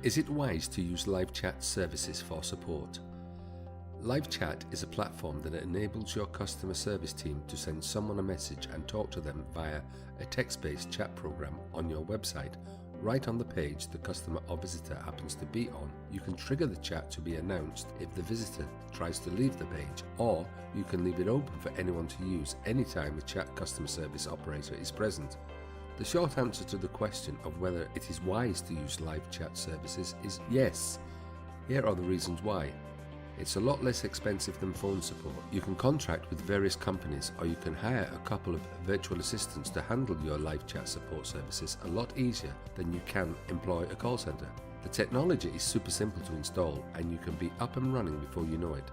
Is it wise to use live chat services for support? Live chat is a platform that enables your customer service team to send someone a message and talk to them via a text-based chat program on your website. Right on the page the customer or visitor happens to be on, you can trigger the chat to be announced if the visitor tries to leave the page, or you can leave it open for anyone to use anytime the chat customer service operator is present. The short answer to the question of whether it is wise to use live chat services is yes. Here are the reasons why. It's a lot less expensive than phone support. You can contract with various companies, or you can hire a couple of virtual assistants to handle your live chat support services a lot easier than you can employ a call center. The technology is super simple to install, and you can be up and running before you know it.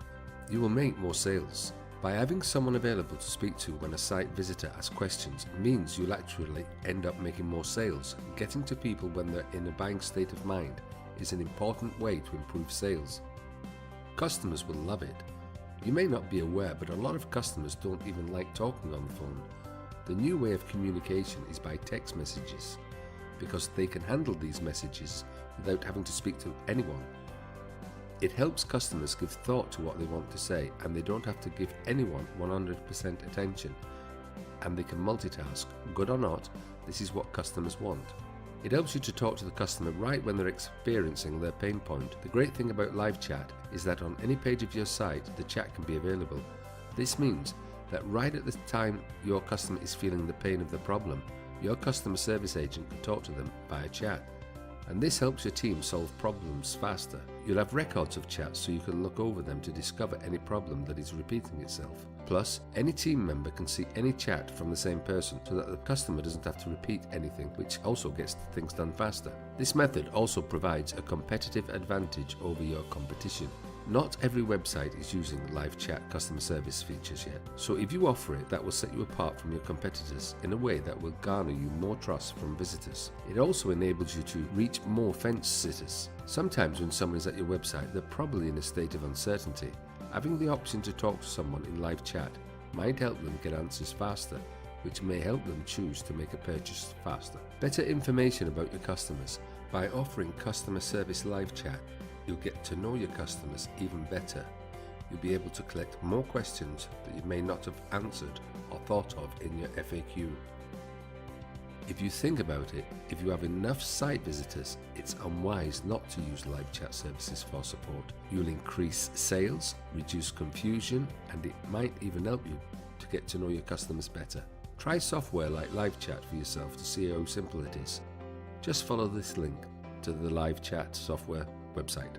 You will make more sales. By having someone available to speak to when a site visitor asks questions means you'll actually end up making more sales. Getting to people when they're in a buying state of mind is an important way to improve sales. Customers will love it. You may not be aware, but a lot of customers don't even like talking on the phone. The new way of communication is by text messages, because they can handle these messages without having to speak to anyone. It helps customers give thought to what they want to say, and they don't have to give anyone 100% attention, and they can multitask. Good or not, this is what customers want. It helps you to talk to the customer right when they're experiencing their pain point. The great thing about live chat is that on any page of your site, the chat can be available. This means that right at the time your customer is feeling the pain of the problem, your customer service agent can talk to them via chat. And this helps your team solve problems faster. You'll have records of chats so you can look over them to discover any problem that is repeating itself. Plus, any team member can see any chat from the same person so that the customer doesn't have to repeat anything, which also gets things done faster. This method also provides a competitive advantage over your competition. Not every website is using live chat customer service features yet, so if you offer it, that will set you apart from your competitors in a way that will garner you more trust from visitors. It also enables you to reach more fence sitters. Sometimes when someone is at your website, they're probably in a state of uncertainty. Having the option to talk to someone in live chat might help them get answers faster, which may help them choose to make a purchase faster. Better information about your customers. By offering customer service live chat, you'll get to know your customers even better. You'll be able to collect more questions that you may not have answered or thought of in your FAQ. If you think about it, if you have enough site visitors, it's unwise not to use live chat services for support. You'll increase sales, reduce confusion, and it might even help you to get to know your customers better. Try software like live chat for yourself to see how simple it is. Just follow this link to the live chat software website.